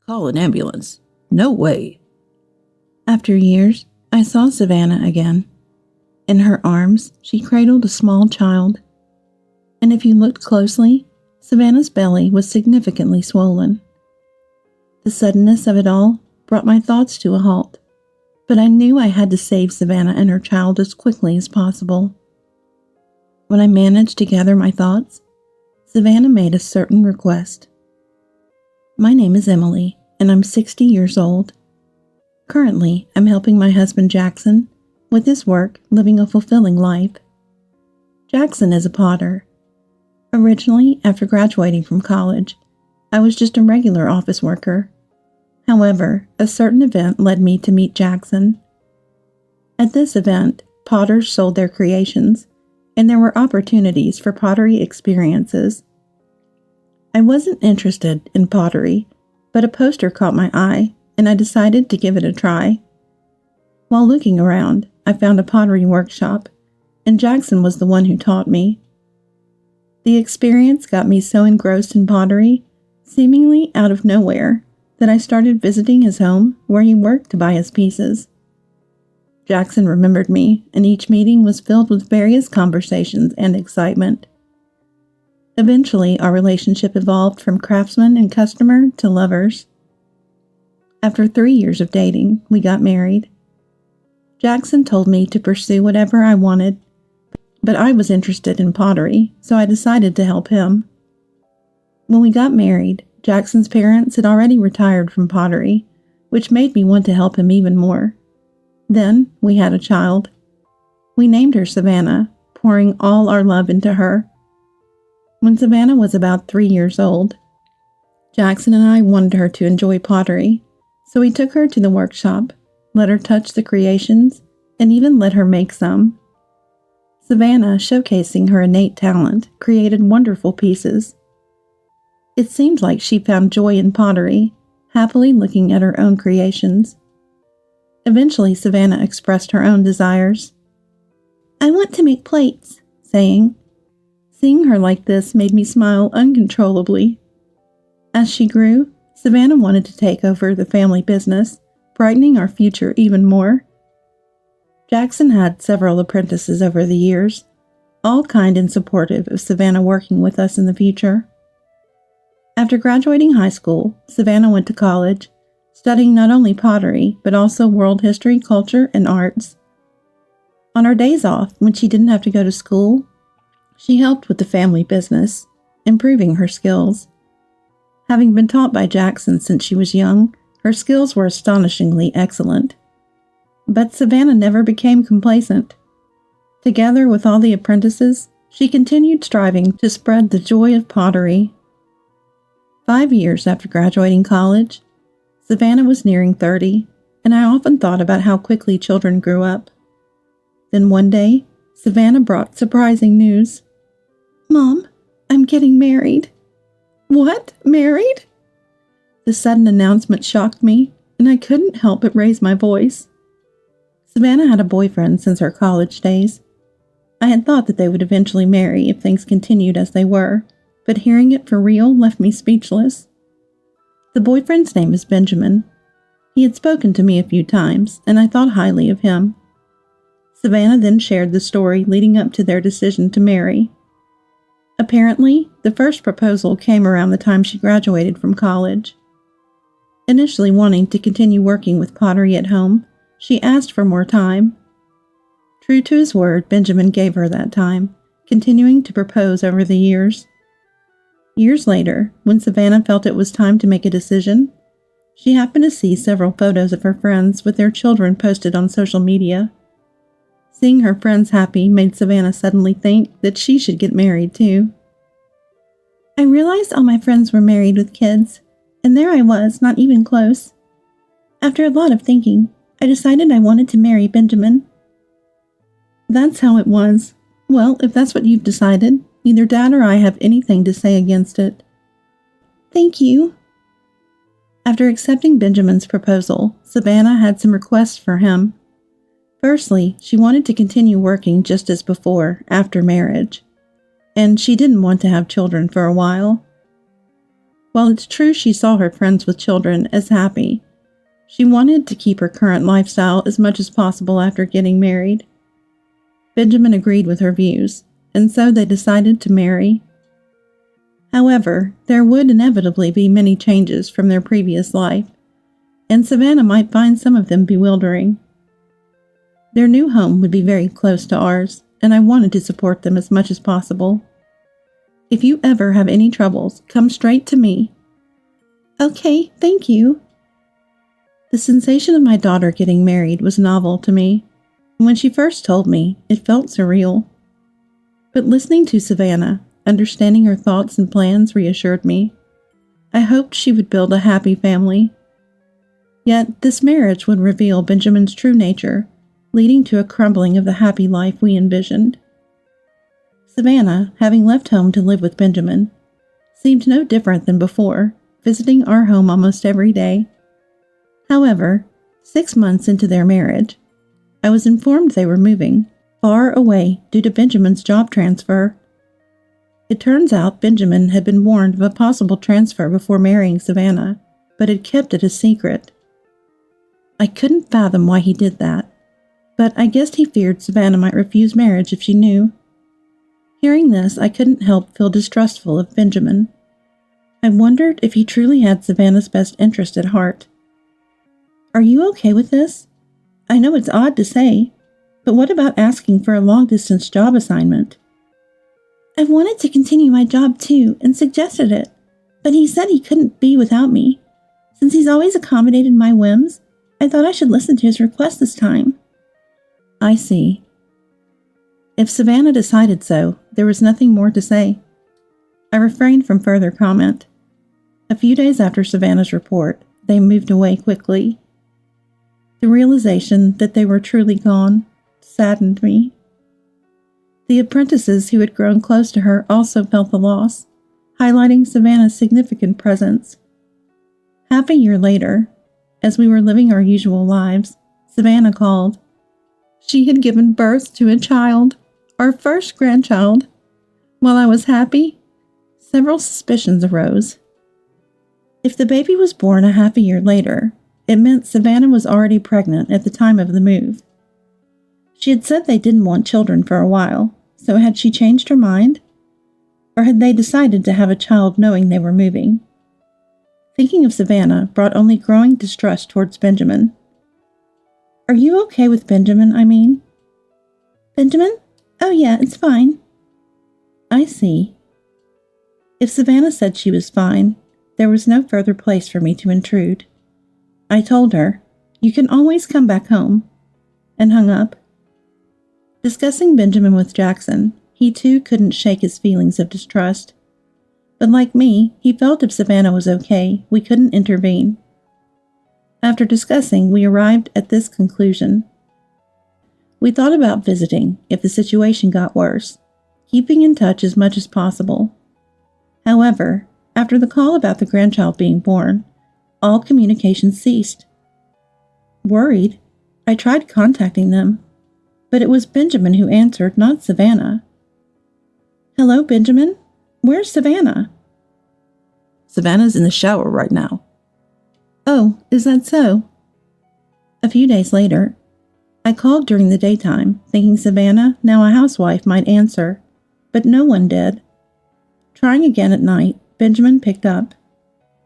Call an ambulance. No way. After years, I saw Savannah again. In her arms, she cradled a small child. And if you looked closely, Savannah's belly was significantly swollen. The suddenness of it all brought my thoughts to a halt, but I knew I had to save Savannah and her child as quickly as possible. When I managed to gather my thoughts, Savannah made a certain request. My name is Emily, and I'm 60 years old. Currently, I'm helping my husband Jackson with his work living a fulfilling life. Jackson is a potter. Originally, after graduating from college, I was just a regular office worker. However, a certain event led me to meet Jackson. At this event, potters sold their creations, and there were opportunities for pottery experiences. I wasn't interested in pottery, but a poster caught my eye, and I decided to give it a try. While looking around, I found a pottery workshop, and Jackson was the one who taught me. The experience got me so engrossed in pottery, seemingly out of nowhere, that I started visiting his home where he worked to buy his pieces. Jackson remembered me, and each meeting was filled with various conversations and excitement. Eventually, our relationship evolved from craftsman and customer to lovers. After 3 years of dating, we got married. Jackson told me to pursue whatever I wanted, but I was interested in pottery, so I decided to help him. When we got married, Jackson's parents had already retired from pottery, which made me want to help him even more. Then we had a child. We named her Savannah, pouring all our love into her. When Savannah was about 3 years old, Jackson and I wanted her to enjoy pottery, so we took her to the workshop, let her touch the creations, and even let her make some. Savannah, showcasing her innate talent, created wonderful pieces. It seemed like she found joy in pottery, happily looking at her own creations. Eventually, Savannah expressed her own desires. "I want to make plates," saying. Seeing her like this made me smile uncontrollably. As she grew, Savannah wanted to take over the family business, brightening our future even more. Jackson had several apprentices over the years, all kind and supportive of Savannah working with us in the future. After graduating high school, Savannah went to college, studying not only pottery, but also world history, culture, and arts. On her days off, when she didn't have to go to school, she helped with the family business, improving her skills. Having been taught by Jackson since she was young, her skills were astonishingly excellent. But Savannah never became complacent. Together with all the apprentices, she continued striving to spread the joy of pottery. 5 years after graduating college, Savannah was nearing 30, and I often thought about how quickly children grew up. Then one day, Savannah brought surprising news. "Mom, I'm getting married." "What? Married?" The sudden announcement shocked me, and I couldn't help but raise my voice. Savannah had a boyfriend since her college days. I had thought that they would eventually marry if things continued as they were, but hearing it for real left me speechless. The boyfriend's name is Benjamin. He had spoken to me a few times, and I thought highly of him. Savannah then shared the story leading up to their decision to marry. Apparently, the first proposal came around the time she graduated from college. Initially wanting to continue working with pottery at home, she asked for more time. True to his word, Benjamin gave her that time, continuing to propose over the years. Years later, when Savannah felt it was time to make a decision, she happened to see several photos of her friends with their children posted on social media. Seeing her friends happy made Savannah suddenly think that she should get married too. "I realized all my friends were married with kids, and there I was, not even close. After a lot of thinking, I decided I wanted to marry Benjamin." "That's how it was. Well, if that's what you've decided, neither Dad or I have anything to say against it." "Thank you." After accepting Benjamin's proposal, Savannah had some requests for him. Firstly, she wanted to continue working just as before, after marriage, and she didn't want to have children for a while. While it's true she saw her friends with children as happy, she wanted to keep her current lifestyle as much as possible after getting married. Benjamin agreed with her views, and so they decided to marry. However, there would inevitably be many changes from their previous life, and Savannah might find some of them bewildering. Their new home would be very close to ours, and I wanted to support them as much as possible. If you ever have any troubles, come straight to me. Okay, thank you. The sensation of my daughter getting married was novel to me. When she first told me, it felt surreal. But listening to Savannah, understanding her thoughts and plans reassured me. I hoped she would build a happy family. Yet this marriage would reveal Benjamin's true nature, leading to a crumbling of the happy life we envisioned. Savannah, having left home to live with Benjamin, seemed no different than before, visiting our home almost every day. However, 6 months into their marriage, I was informed they were moving far away due to Benjamin's job transfer. It turns out Benjamin had been warned of a possible transfer before marrying Savannah, but had kept it a secret. I couldn't fathom why he did that, but I guessed he feared Savannah might refuse marriage if she knew. Hearing this, I couldn't help feel distrustful of Benjamin. I wondered if he truly had Savannah's best interest at heart. Are you okay with this? I know it's odd to say, but what about asking for a long-distance job assignment? I wanted to continue my job too and suggested it, but he said he couldn't be without me. Since he's always accommodated my whims, I thought I should listen to his request this time. I see. If Savannah decided so, there was nothing more to say. I refrained from further comment. A few days after Savannah's report, they moved away quickly. The realization that they were truly gone saddened me. The apprentices who had grown close to her also felt the loss, highlighting Savannah's significant presence. Half a year later, as we were living our usual lives, Savannah called. She had given birth to a child, our first grandchild. While I was happy, several suspicions arose. If the baby was born a half a year later, it meant Savannah was already pregnant at the time of the move. She had said they didn't want children for a while, so had she changed her mind? Or had they decided to have a child knowing they were moving? Thinking of Savannah brought only growing distrust towards Benjamin. Are you okay with Benjamin, I mean? Benjamin? Oh yeah, it's fine. I see. If Savannah said she was fine, there was no further place for me to intrude. I told her, "You can always come back home," and hung up. Discussing Benjamin with Jackson, he too couldn't shake his feelings of distrust. But like me, he felt if Savannah was okay, we couldn't intervene. After discussing, we arrived at this conclusion. We thought about visiting if the situation got worse, keeping in touch as much as possible. However, after the call about the grandchild being born, all communication ceased. Worried, I tried contacting them, but it was Benjamin who answered, not Savannah. Hello, Benjamin? Where's Savannah? Savannah's in the shower right now. Oh, is that so? A few days later, I called during the daytime, thinking Savannah, now a housewife, might answer, but no one did. Trying again at night, Benjamin picked up,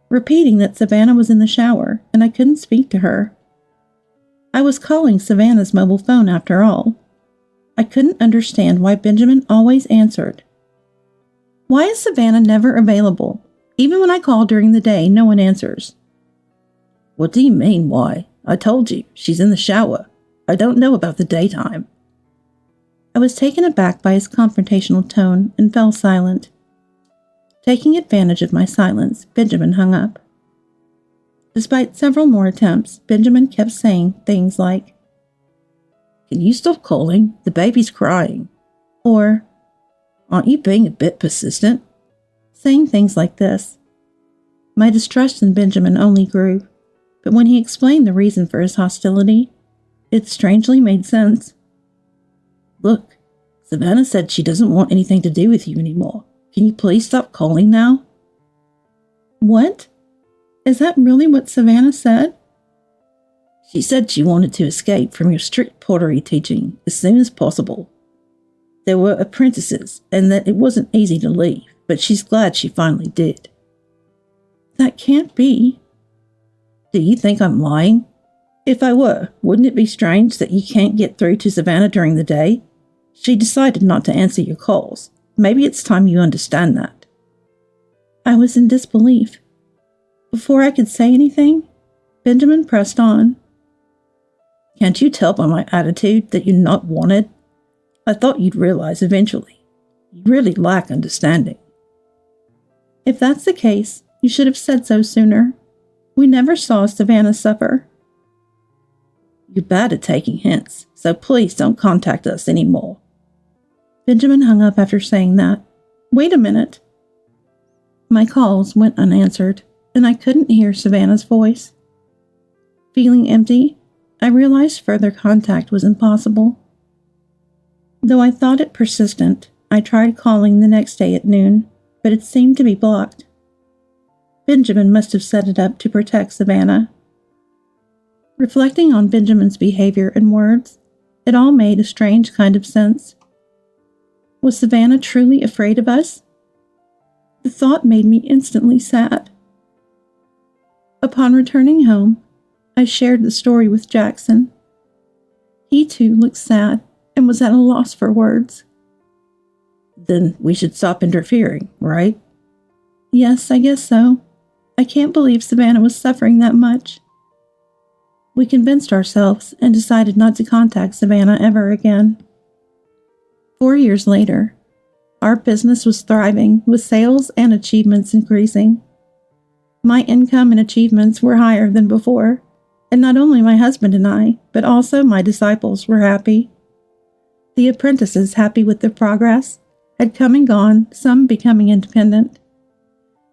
repeating that Savannah was in the shower and I couldn't speak to her. I was calling Savannah's mobile phone after all. I couldn't understand why Benjamin always answered. Why is Savannah never available? Even when I call during the day, no one answers. What do you mean, why? I told you, she's in the shower. I don't know about the daytime. I was taken aback by his confrontational tone and fell silent. Taking advantage of my silence, Benjamin hung up. Despite several more attempts, Benjamin kept saying things like, "Can you stop calling? The baby's crying." Or, "Aren't you being a bit persistent?" Saying things like this. My distrust in Benjamin only grew, but when he explained the reason for his hostility, it strangely made sense. Look, Savannah said she doesn't want anything to do with you anymore. Can you please stop calling now? What? Is that really what Savannah said? She said she wanted to escape from your strict pottery teaching as soon as possible. There were apprentices, and that it wasn't easy to leave, but she's glad she finally did. That can't be. Do you think I'm lying? If I were, wouldn't it be strange that you can't get through to Savannah during the day? She decided not to answer your calls. Maybe it's time you understand that. I was in disbelief. Before I could say anything, Benjamin pressed on. Can't you tell by my attitude that you're not wanted? I thought you'd realize eventually. You really lack understanding. If that's the case, you should have said so sooner. We never saw Savannah suffer. You're bad at taking hints, so please don't contact us anymore. Benjamin hung up after saying that. Wait a minute. My calls went unanswered, and I couldn't hear Savannah's voice. Feeling empty, I realized further contact was impossible. Though I thought it persistent, I tried calling the next day at noon, but it seemed to be blocked. Benjamin must have set it up to protect Savannah. Reflecting on Benjamin's behavior and words, it all made a strange kind of sense. Was Savannah truly afraid of us? The thought made me instantly sad. Upon returning home, I shared the story with Jackson. He too looked sad and was at a loss for words. Then we should stop interfering, right? Yes, I guess so. I can't believe Savannah was suffering that much. We convinced ourselves and decided not to contact Savannah ever again. 4 years later, our business was thriving with sales and achievements increasing. My income and achievements were higher than before, and not only my husband and I, but also my disciples were happy. The apprentices, happy with their progress, had come and gone, some becoming independent.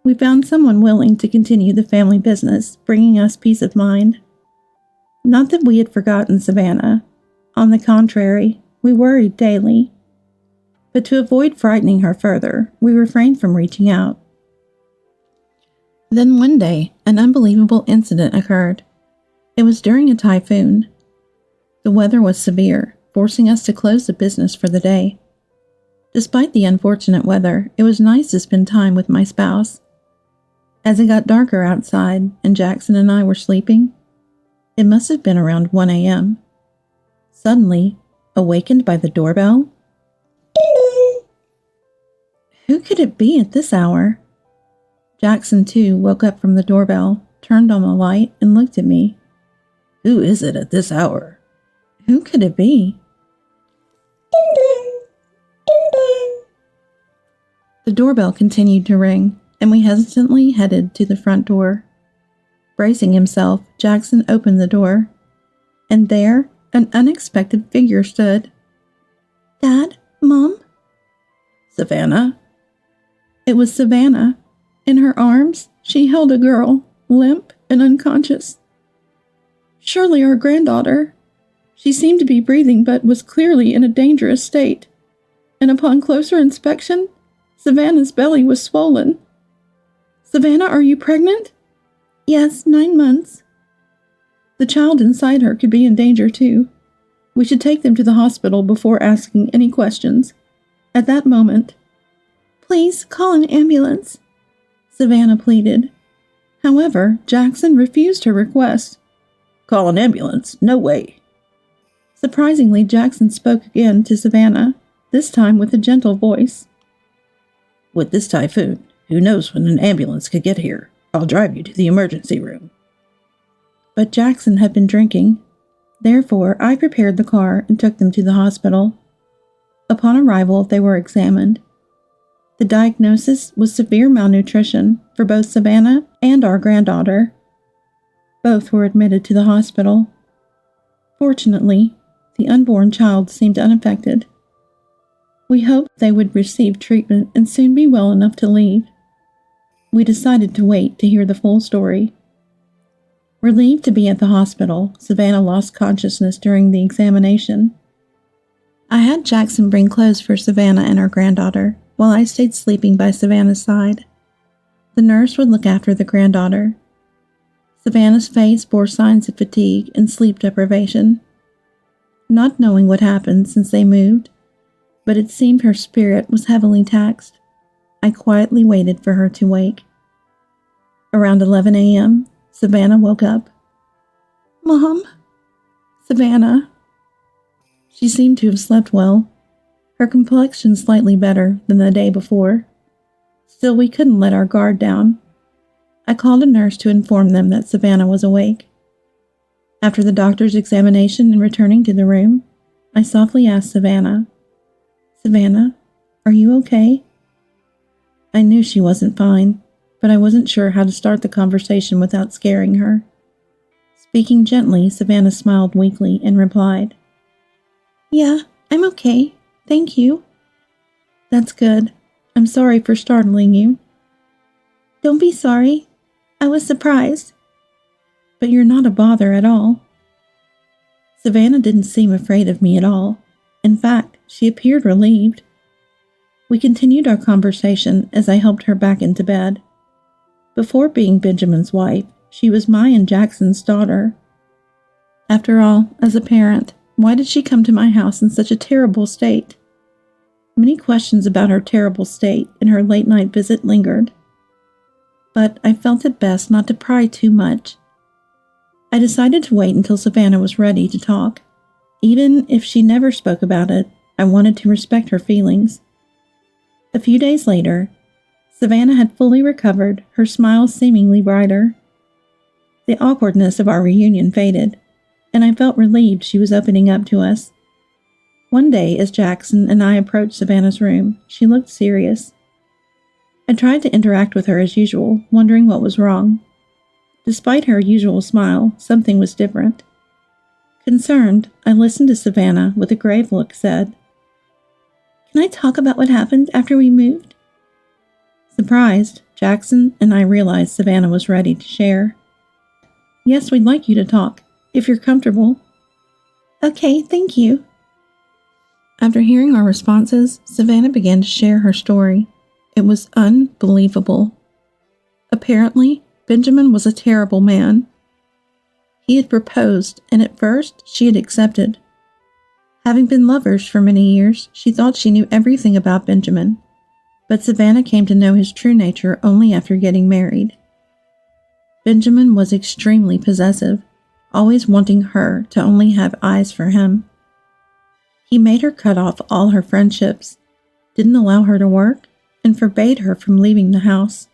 We found someone willing to continue the family business, bringing us peace of mind. Not that we had forgotten Savannah. On the contrary, we worried daily. But to avoid frightening her further, we refrained from reaching out. Then one day, an unbelievable incident occurred. It was during a typhoon. The weather was severe, forcing us to close the business for the day. Despite the unfortunate weather, it was nice to spend time with my spouse. As it got darker outside and Jackson and I were sleeping, it must have been around 1 a.m. Suddenly, awakened by the doorbell. Who could it be at this hour? Jackson, too, woke up from the doorbell, turned on the light, and looked at me. Who is it at this hour? Who could it be? The doorbell continued to ring, and we hesitantly headed to the front door. Bracing himself, Jackson opened the door, and there an unexpected figure stood. Dad? Mom? Savannah? It was Savannah. In her arms, she held a girl, limp and unconscious. Surely our granddaughter. She seemed to be breathing but was clearly in a dangerous state, and upon closer inspection, Savannah's belly was swollen. Savannah, are you pregnant? Yes, 9 months. The child inside her could be in danger too. We should take them to the hospital before asking any questions. At that moment, please call an ambulance, Savannah pleaded. However, Jackson refused her request. Call an ambulance? No way. Surprisingly, Jackson spoke again to Savannah, this time with a gentle voice. With this typhoon, who knows when an ambulance could get here? I'll drive you to the emergency room. But Jackson had been drinking. Therefore, I prepared the car and took them to the hospital. Upon arrival, they were examined. The diagnosis was severe malnutrition for both Savannah and our granddaughter. Both were admitted to the hospital. Fortunately, the unborn child seemed unaffected. We hoped they would receive treatment and soon be well enough to leave. We decided to wait to hear the full story. Relieved to be at the hospital, Savannah lost consciousness during the examination. I had Jackson bring clothes for Savannah and our granddaughter, while I stayed sleeping by Savannah's side. The nurse would look after the granddaughter. Savannah's face bore signs of fatigue and sleep deprivation. Not knowing what happened since they moved, but it seemed her spirit was heavily taxed, I quietly waited for her to wake. Around 11 a.m., Savannah woke up. "Mom?" "Savannah." She seemed to have slept well, her complexion slightly better than the day before. Still, we couldn't let our guard down. I called a nurse to inform them that Savannah was awake. After the doctor's examination and returning to the room, I softly asked Savannah, "Savannah, are you okay?" I knew she wasn't fine, but I wasn't sure how to start the conversation without scaring her. Speaking gently, Savannah smiled weakly and replied, "Yeah, I'm okay. Thank you." "That's good. I'm sorry for startling you." "Don't be sorry. I was surprised." "But you're not a bother at all." Savannah didn't seem afraid of me at all. In fact, she appeared relieved. We continued our conversation as I helped her back into bed. Before being Benjamin's wife, she was my and Jackson's daughter. After all, as a parent, why did she come to my house in such a terrible state? Many questions about her terrible state and her late-night visit lingered. But I felt it best not to pry too much. I decided to wait until Savannah was ready to talk. Even if she never spoke about it, I wanted to respect her feelings. A few days later, Savannah had fully recovered, her smile seemingly brighter. The awkwardness of our reunion faded, and I felt relieved she was opening up to us. One day, as Jackson and I approached Savannah's room, she looked serious. I tried to interact with her as usual, wondering what was wrong. Despite her usual smile, something was different. Concerned, I listened to Savannah with a grave look, said, "Can I talk about what happened after we moved?" Surprised, Jackson and I realized Savannah was ready to share. "Yes, we'd like you to talk, if you're comfortable." "Okay, thank you." After hearing our responses, Savannah began to share her story. It was unbelievable. Apparently, Benjamin was a terrible man. He had proposed, and at first she had accepted. Having been lovers for many years, she thought she knew everything about Benjamin, but Savannah came to know his true nature only after getting married. Benjamin was extremely possessive, always wanting her to only have eyes for him. He made her cut off all her friendships, didn't allow her to work, and forbade her from leaving the house.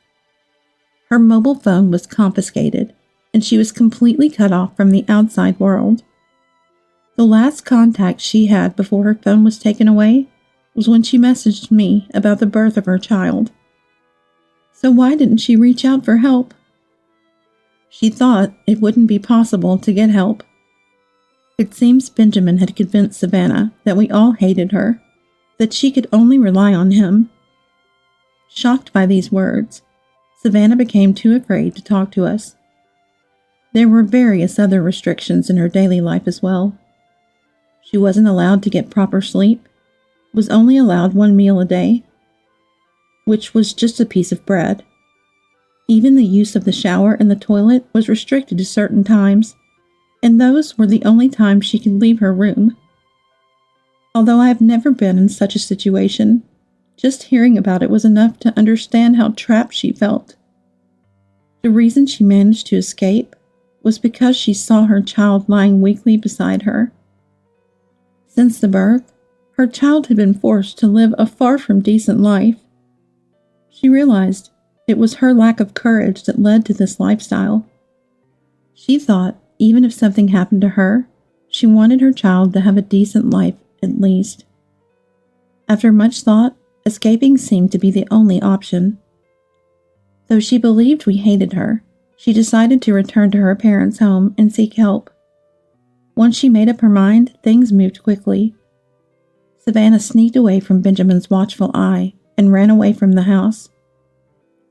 Her mobile phone was confiscated, and she was completely cut off from the outside world. The last contact she had before her phone was taken away was when she messaged me about the birth of her child. So why didn't she reach out for help? She thought it wouldn't be possible to get help. It seems Benjamin had convinced Savannah that we all hated her, that she could only rely on him. Shocked by these words, Savannah became too afraid to talk to us. There were various other restrictions in her daily life as well. She wasn't allowed to get proper sleep, was only allowed 1 meal a day, which was just a piece of bread. Even the use of the shower and the toilet was restricted to certain times, and those were the only times she could leave her room. Although I have never been in such a situation, just hearing about it was enough to understand how trapped she felt. The reason she managed to escape was because she saw her child lying weakly beside her. Since the birth, her child had been forced to live a far from decent life. She realized it was her lack of courage that led to this lifestyle. She thought even if something happened to her, she wanted her child to have a decent life at least. After much thought, escaping seemed to be the only option. Though she believed we hated her, she decided to return to her parents' home and seek help. Once she made up her mind, things moved quickly. Savannah sneaked away from Benjamin's watchful eye and ran away from the house.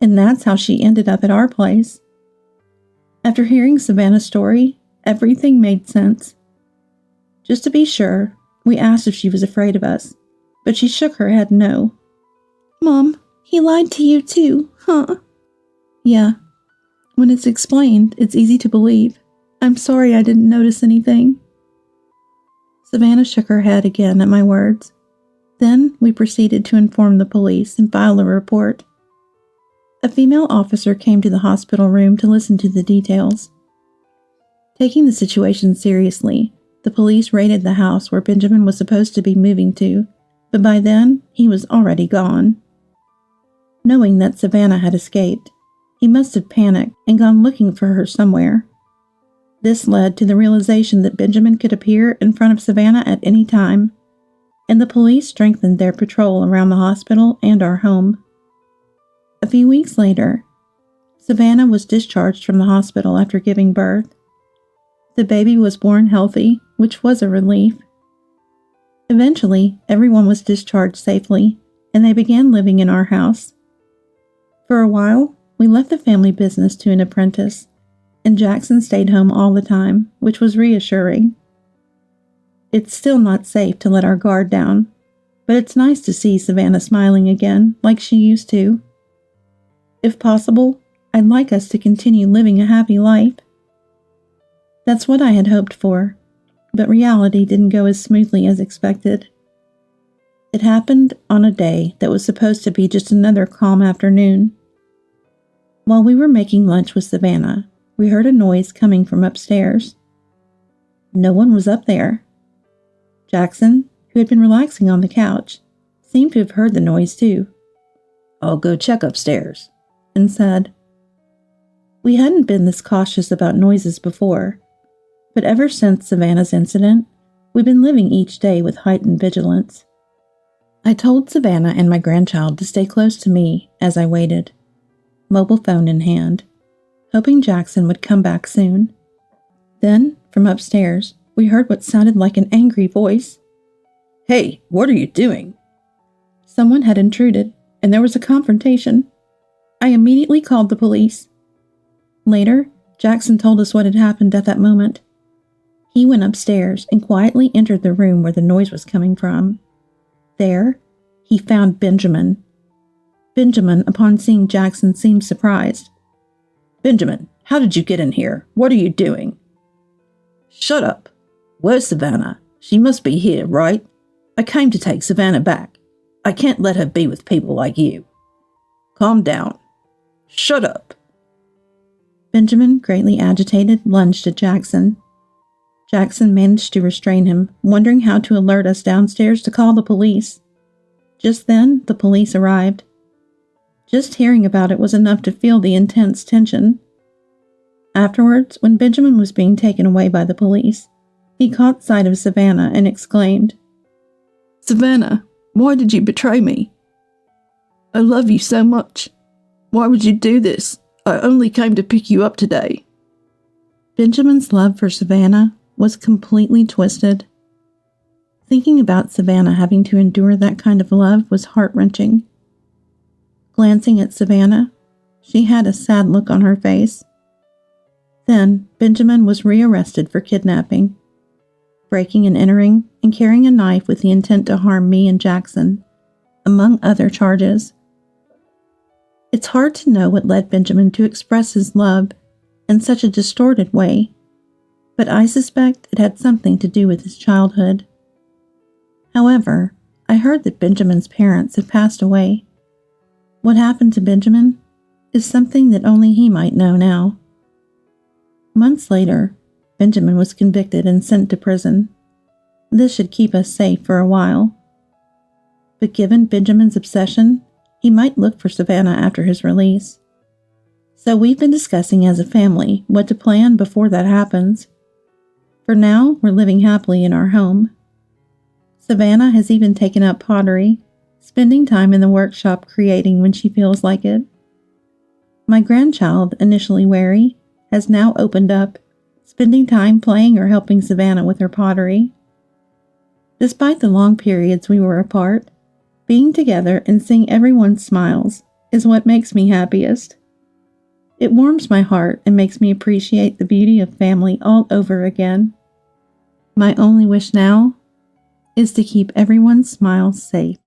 And that's how she ended up at our place. After hearing Savannah's story, everything made sense. Just to be sure, we asked if she was afraid of us, but she shook her head no. "Mom, he lied to you too, huh?" Yeah. When it's explained, it's easy to believe. I'm sorry I didn't notice anything. Savannah shook her head again at my words. Then we proceeded to inform the police and file a report. A female officer came to the hospital room to listen to the details. Taking the situation seriously, the police raided the house where Benjamin was supposed to be moving to, but by then he was already gone. Knowing that Savannah had escaped, he must have panicked and gone looking for her somewhere. This led to the realization that Benjamin could appear in front of Savannah at any time, and the police strengthened their patrol around the hospital and our home. A few weeks later, Savannah was discharged from the hospital after giving birth. The baby was born healthy, which was a relief. Eventually, everyone was discharged safely, and they began living in our house. For a while, we left the family business to an apprentice, and Jackson stayed home all the time, which was reassuring. It's still not safe to let our guard down, but it's nice to see Savannah smiling again like she used to. If possible, I'd like us to continue living a happy life. That's what I had hoped for, but reality didn't go as smoothly as expected. It happened on a day that was supposed to be just another calm afternoon. While we were making lunch with Savannah, we heard a noise coming from upstairs. No one was up there. Jackson, who had been relaxing on the couch, seemed to have heard the noise too. "I'll go check upstairs," and said. We hadn't been this cautious about noises before, but ever since Savannah's incident, we've been living each day with heightened vigilance. I told Savannah and my grandchild to stay close to me as I waited, mobile phone in hand, hoping Jackson would come back soon. Then, from upstairs, we heard what sounded like an angry voice. "Hey, what are you doing?" Someone had intruded, and there was a confrontation. I immediately called the police. Later, Jackson told us what had happened at that moment. He went upstairs and quietly entered the room where the noise was coming from. There, he found Benjamin. Benjamin, upon seeing Jackson, seemed surprised. "Benjamin, how did you get in here? What are you doing?" "Shut up. Where's Savannah? She must be here, right? I came to take Savannah back. I can't let her be with people like you." "Calm down. Shut up." Benjamin, greatly agitated, lunged at Jackson. Jackson managed to restrain him, wondering how to alert us downstairs to call the police. Just then, the police arrived. Just hearing about it was enough to feel the intense tension. Afterwards, when Benjamin was being taken away by the police, he caught sight of Savannah and exclaimed, "Savannah, why did you betray me? I love you so much. Why would you do this? I only came to pick you up today." Benjamin's love for Savannah was completely twisted. Thinking about Savannah having to endure that kind of love was heart-wrenching. Glancing at Savannah, she had a sad look on her face. Then, Benjamin was rearrested for kidnapping, breaking and entering, and carrying a knife with the intent to harm me and Jackson, among other charges. It's hard to know what led Benjamin to express his love in such a distorted way, but I suspect it had something to do with his childhood. However, I heard that Benjamin's parents had passed away. What happened to Benjamin is something that only he might know now. Months later, Benjamin was convicted and sent to prison. This should keep us safe for a while. But given Benjamin's obsession, he might look for Savannah after his release. So we've been discussing as a family what to plan before that happens. For now, we're living happily in our home. Savannah has even taken up pottery, spending time in the workshop creating when she feels like it. My grandchild, initially wary, has now opened up, spending time playing or helping Savannah with her pottery. Despite the long periods we were apart, being together and seeing everyone's smiles is what makes me happiest. It warms my heart and makes me appreciate the beauty of family all over again. My only wish now is to keep everyone's smiles safe.